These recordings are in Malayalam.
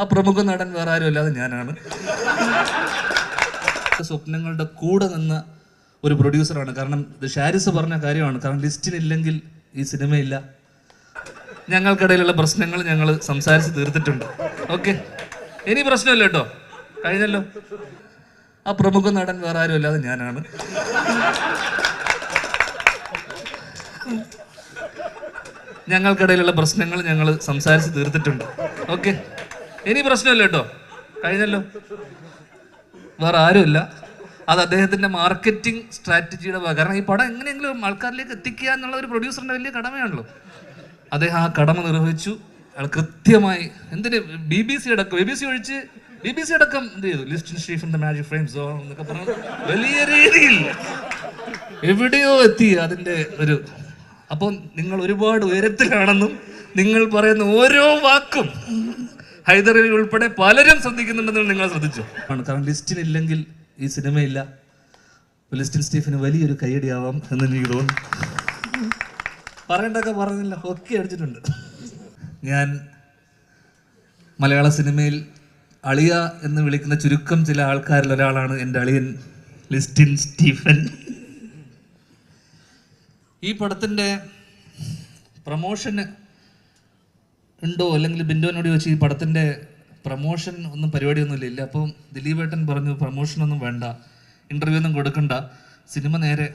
ആ പ്രമുഖ നടൻ വേറെ ആരും അല്ലാതെ ഞാനാണ്. സ്വപ്നങ്ങളുടെ കൂടെ നിന്ന ഒരു പ്രൊഡ്യൂസറാണ്. കാരണം ഇത് ഷാരിസ് പറഞ്ഞ കാര്യമാണ്. കാരണം ലിസ്റ്റിനില്ലെങ്കിൽ ഈ സിനിമയില്ല. ഞങ്ങൾക്കിടയിലുള്ള പ്രശ്നങ്ങൾ ഞങ്ങൾ സംസാരിച്ച് തീർത്തിട്ടുണ്ട്. ഓക്കെ, ഇനി പ്രശ്നമില്ല കേട്ടോ, കഴിഞ്ഞല്ലോ. ആ പ്രമുഖ നടൻ വേറെ ആരും അല്ലാതെ ഞാനാണ്. ഞങ്ങൾക്കിടയിലുള്ള പ്രശ്നങ്ങൾ ഞങ്ങൾ സംസാരിച്ച് തീർത്തിട്ടുണ്ട്. ഓക്കെ, ഇനി പ്രശ്നമില്ല കേട്ടോ, കഴിഞ്ഞല്ലോ. വേറെ ആരുമില്ല. അത് അദ്ദേഹത്തിന്റെ മാർക്കറ്റിംഗ് സ്ട്രാറ്റജിയുടെ ഭാഗം. കാരണം ഈ പടം എങ്ങനെയെങ്കിലും ആൾക്കാരിലേക്ക് എത്തിക്കുക എന്നുള്ള ഒരു പ്രൊഡ്യൂസറിന്റെ വലിയ കടമയാണല്ലോ. അദ്ദേഹം ആ കടമ നിർവഹിച്ചു. അയാൾ കൃത്യമായി എന്തിന് BBC അടക്കം എന്ത് ചെയ്തു, ലിസ്റ്റിൻ സ്റ്റീഫൻ മാജിക് ഫ്രെയിംസ് എന്നൊക്കെ പറഞ്ഞു വലിയ രീതിയിൽ എവിടെയോ എത്തി അതിന്റെ ഒരു. അപ്പോൾ നിങ്ങൾ ഒരുപാട് ഉയരത്തിലാണെന്നും നിങ്ങൾ പറയുന്ന ഓരോ വാക്കും ഹൈദർ അലി ഉൾപ്പെടെ പലരും ശ്രദ്ധിക്കുന്നുണ്ടെന്ന് നിങ്ങൾ ശ്രദ്ധിച്ചു. കാരണം ലിസ്റ്റിനില്ലെങ്കിൽ ഈ സിനിമയില്ല. ലിസ്റ്റിൻ സ്റ്റീഫന് വലിയൊരു കൈയടിയാവാം എന്ന് എനിക്ക് തോന്നുന്നു. പറയേണ്ടതൊക്കെ പറഞ്ഞില്ല, ഒക്കെ അടിച്ചിട്ടുണ്ട്. ഞാൻ മലയാള സിനിമയിൽ അളിയ എന്ന് വിളിക്കുന്ന ചുരുക്കം ചില ആൾക്കാരിൽ ഒരാളാണ് എൻ്റെ അളിയൻ ലിസ്റ്റിൻ സ്റ്റീഫൻ. ഈ പടത്തിൻ്റെ പ്രമോഷന് ഉണ്ടോ, അല്ലെങ്കിൽ ബിന്ദുവിനോട് ചോദിച്ചു ഈ പടത്തിൻ്റെ പ്രമോഷൻ ഒന്നും പരിപാടിയൊന്നുമില്ല. ഇല്ല. അപ്പം ദിലീപ് ഏട്ടൻ പറഞ്ഞു പ്രമോഷനൊന്നും വേണ്ട, ഇൻ്റർവ്യൂ ഒന്നും കൊടുക്കണ്ട, സിനിമ നേരെ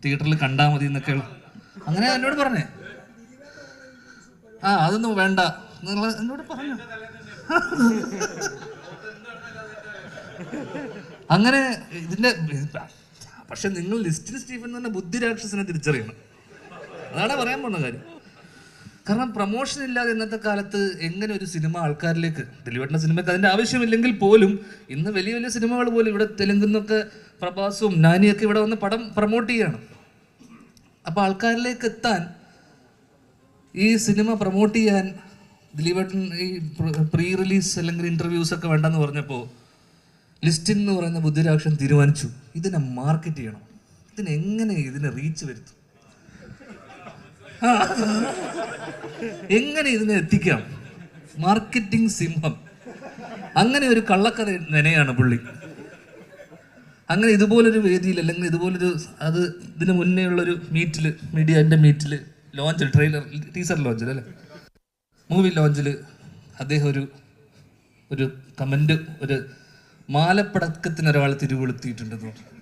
തിയേറ്ററിൽ കണ്ടാൽ മതി എന്നൊക്കെ അങ്ങനെ എന്നോട് പറഞ്ഞേ. അതൊന്നും വേണ്ട നിങ്ങൾ എന്നോട് പറഞ്ഞു. അങ്ങനെ ഇതിൻ്റെ പക്ഷെ നിങ്ങൾ ലിസ്റ്റിൻ സ്റ്റീഫൻ തന്നെ ബുദ്ധിരാക്ഷസനെ തിരിച്ചറിയണം. അതാണ് പറയാൻ പോകുന്ന കാര്യം. കാരണം പ്രമോഷൻ ഇല്ലാതെ ഇന്നത്തെ കാലത്ത് എങ്ങനെ ഒരു സിനിമ ആൾക്കാരിലേക്ക്, ദിലീപേട്ടൻ്റെ സിനിമയ്ക്ക് അതിൻ്റെ ആവശ്യമില്ലെങ്കിൽ പോലും ഇന്ന് വലിയ വലിയ സിനിമകൾ പോലും ഇവിടെ തെലുങ്കുന്നൊക്കെ പ്രഭാസും നാനിയൊക്കെ ഇവിടെ വന്ന് പടം പ്രൊമോട്ട് ചെയ്യാണ്. അപ്പോൾ ആൾക്കാരിലേക്ക് എത്താൻ ഈ സിനിമ പ്രൊമോട്ട് ചെയ്യാൻ ദിലീപേട്ടൻ ഈ പ്രീ റിലീസ് അല്ലെങ്കിൽ ഇൻ്റർവ്യൂസ് ഒക്കെ വേണ്ടെന്ന് പറഞ്ഞപ്പോൾ ലിസ്റ്റിൻ എന്ന് പറയുന്ന ബുദ്ധിരാക്ഷൻ തീരുമാനിച്ചു ഇതിനെ മാർക്കറ്റ് ചെയ്യണം, ഇതിനെങ്ങനെ ഇതിനെ റീച്ച് വരുത്തും, എങ്ങനെ ഇതിനെ എത്തിക്കാം, മാർക്കറ്റിംഗ് സിംഹം. അങ്ങനെ ഒരു കള്ളക്കഥ നെനയാണ് പുള്ളി. അങ്ങനെ ഇതുപോലൊരു വേദിയിൽ അല്ലെങ്കിൽ ഇതുപോലൊരു ഇതിന് മുന്നേ ഉള്ളൊരു മീഡിയൻ്റെ മീറ്റിൽ ലോഞ്ചിൽ ടീസർ ലോഞ്ചിൽ അല്ലേ, മൂവി ലോഞ്ചിൽ അദ്ദേഹം ഒരു കമൻറ്റ്, ഒരു മാലപ്പടക്കത്തിന് ഒരാൾ തിരുവെളുത്തിയിട്ടുണ്ടെന്ന് പറഞ്ഞു.